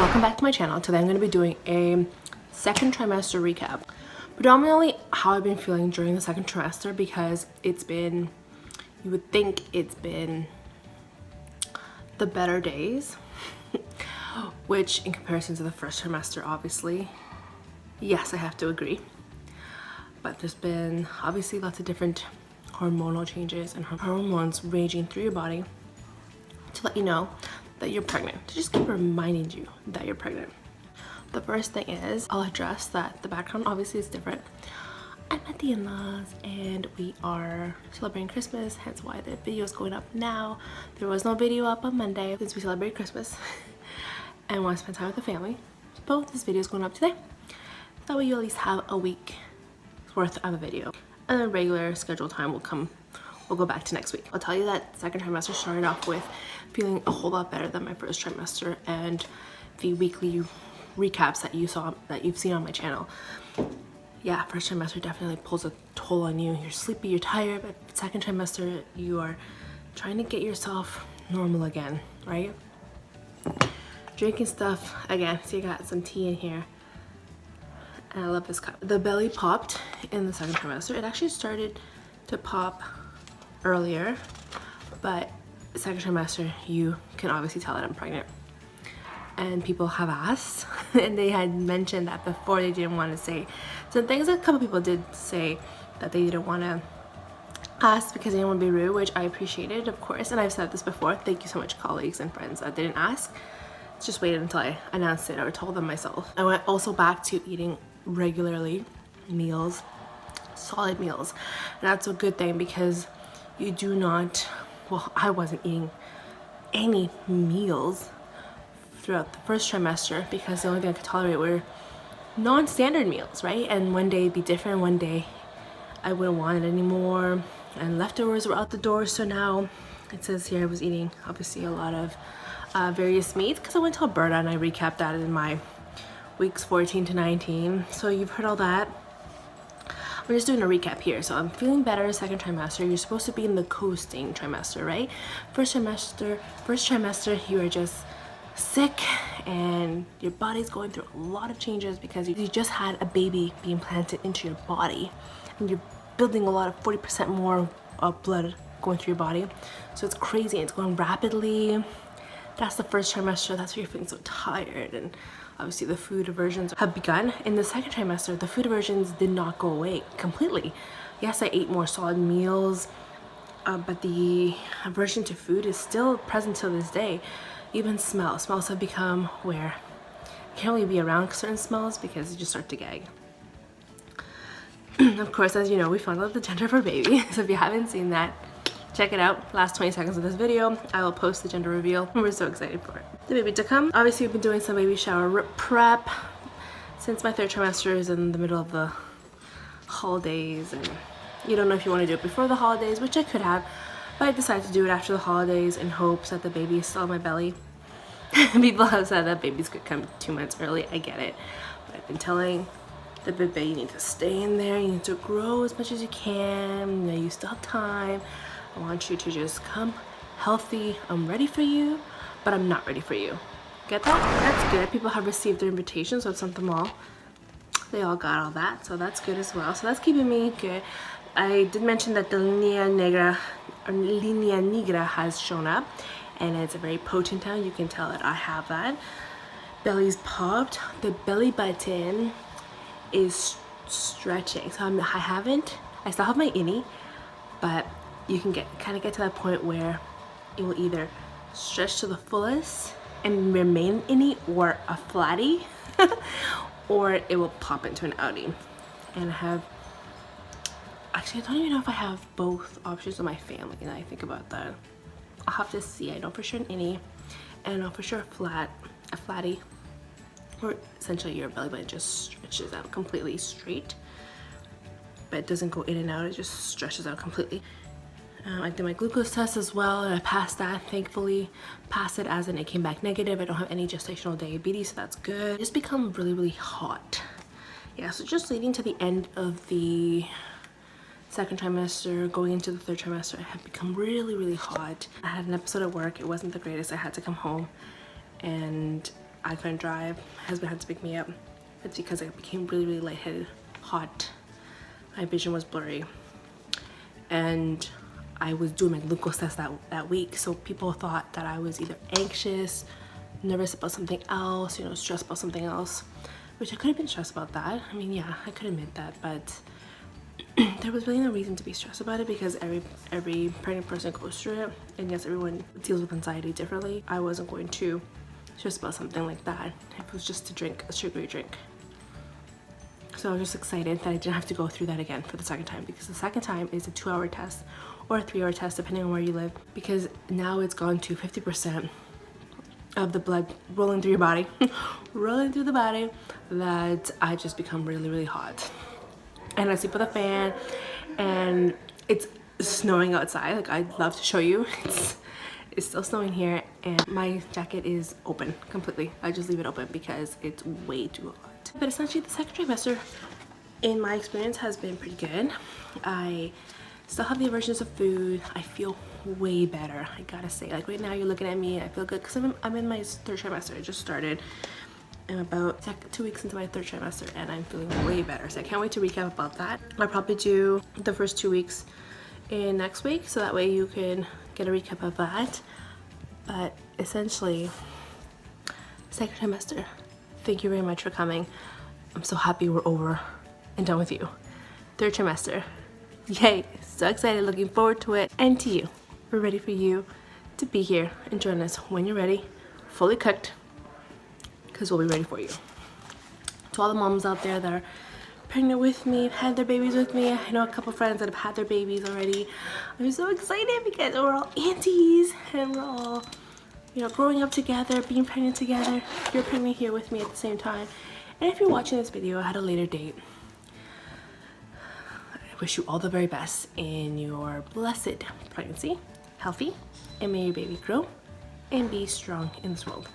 Welcome back to my channel. Today I'm going to be doing a second trimester recap. Predominantly how I've been feeling during the second trimester, because it's been, you would think it's been the better days, which in comparison to the first trimester, obviously, yes, I have to agree. But there's been obviously lots of different hormonal changes and hormones raging through your body to let you know that you're pregnant, to just keep reminding you that you're pregnant. The first thing is, I'll address that the background obviously is different. I'm at the in-laws and we are celebrating Christmas, hence why the video is going up now. There was no video up on Monday since we celebrate Christmas and want to spend time with the family. Both this video is going up today. That way you at least have a week's worth of a video. And then regular scheduled time will come. We'll go back to next week. I'll tell you that second trimester started off with feeling a whole lot better than my first trimester, and the weekly recaps that you've seen on my channel. Yeah, first trimester definitely pulls a toll on you. You're sleepy, you're tired, but second trimester you are trying to get yourself normal again, right? Drinking stuff again. So you got some tea in here. And I love this cup. The belly popped in the second trimester. It actually started to pop earlier, but second trimester you can obviously tell that I'm pregnant. And people have asked and they had mentioned that before they didn't want to say some things. A couple people did say that they didn't want to ask because they didn't want to be rude, which I appreciated, of course, and I've said this before. Thank you so much, colleagues and friends that didn't ask. Just waited until I announced it or told them myself. I went also back to eating regularly meals, solid meals, and that's a good thing because you do not, well, I wasn't eating any meals throughout the first trimester because the only thing I could tolerate were non-standard meals, right? And one day it'd be different, one day I wouldn't want it anymore, and leftovers were out the door. So now it says here I was eating obviously a lot of various meats because I went to Alberta and I recapped that in my weeks 14 to 19. So you've heard all that. I'm just doing a recap here. So I'm feeling better second trimester. You're supposed to be in the coasting trimester, right? First trimester you are just sick and your body's going through a lot of changes because you just had a baby being planted into your body and you're building a lot of 40% more of blood going through your body. So it's crazy, it's going rapidly. That's the first trimester. That's why you're feeling so tired, and obviously the food aversions have begun. In the second trimester, the food aversions did not go away completely. Yes, I ate more solid meals, but the aversion to food is still present till this day. Even smells have become where you can't really be around certain smells because you just start to gag. Of course, as you know, we found out the gender of our baby. So if you haven't seen that, check it out. Last 20 seconds of this video, I will post the gender reveal. We're so excited for it. The baby to come. Obviously, we've been doing some baby shower prep since my third trimester is in the middle of the holidays, and you don't know if you want to do it before the holidays, which I could have, but I decided to do it after the holidays in hopes that the baby is still in my belly. People have said that babies could come 2 months early. I get it, but I've been telling the baby you need to stay in there, you need to grow as much as you can, you know, you still have time. I want you to just come healthy. I'm ready for you, but I'm not ready for you. Get that? That's good. People have received their invitations, so I've sent them all. They all got all that, so that's good as well. So that's keeping me good. I did mention that the linea nigra has shown up, and it's a very potent one. You can tell that I have that. Belly's popped. The belly button is stretching. So I still have my innie, but you can kind of get to that point where it will either stretch to the fullest and remain innie, or a flatty, or it will pop into an outie. And I have, actually I don't even know if I have both options in my family now I think about that. I'll have to see. I know for sure an innie, and I know for sure a flatty, or essentially your belly button just stretches out completely straight, but it doesn't go in and out, it just stretches out completely. I did my glucose test as well, and I passed that, thankfully. Passed it as in it came back negative. I don't have any gestational diabetes, so that's good. It's become really, really hot. Yeah, so just leading to the end of the second trimester, going into the third trimester, I had become really, really hot. I had an episode at work. It wasn't the greatest. I had to come home and I couldn't drive. My husband had to pick me up. It's because I became really, really lightheaded, hot. My vision was blurry. And I was doing my glucose test that week, so people thought that I was either anxious, nervous about something else, you know, stressed about something else, which I could have been stressed about that. I mean, yeah, I could admit that, but there was really no reason to be stressed about it because every pregnant person goes through it, and yes, everyone deals with anxiety differently. I wasn't going to stress about something like that if it was just to drink a sugary drink. So I was just excited that I didn't have to go through that again for the second time, because the second time is a 2-hour test or a 3-hour test depending on where you live, because now it's gone to 50% of the blood rolling through your body rolling through the body, that I just become really, really hot. And I sleep with a fan and it's snowing outside. Like, I'd love to show you. It's still snowing here and my jacket is open completely. I just leave it open because it's way too hot. But essentially the second trimester in my experience has been pretty good. I still have the aversions of food. I feel way better, I gotta say. Like right now you're looking at me, I feel good because I'm in my third trimester. I just started. I'm about 2 weeks into my third trimester and I'm feeling way better. So I can't wait to recap about that. I'll probably do the first 2 weeks in next week, so that way you can get a recap of that. But essentially, second trimester, thank you very much for coming. I'm so happy we're over and done with you. Third trimester, yay, so excited, looking forward to it. And to you, we're ready for you to be here and join us when you're ready, fully cooked, because we'll be ready for you. To all the moms out there that are pregnant with me, had their babies with me, I know a couple friends that have had their babies already. I'm so excited because we're all aunties and we're all, you know, growing up together, being pregnant together. You're pregnant here with me at the same time. And if you're watching this video at a later date, I wish you all the very best in your blessed pregnancy, healthy, and may your baby grow and be strong in this world.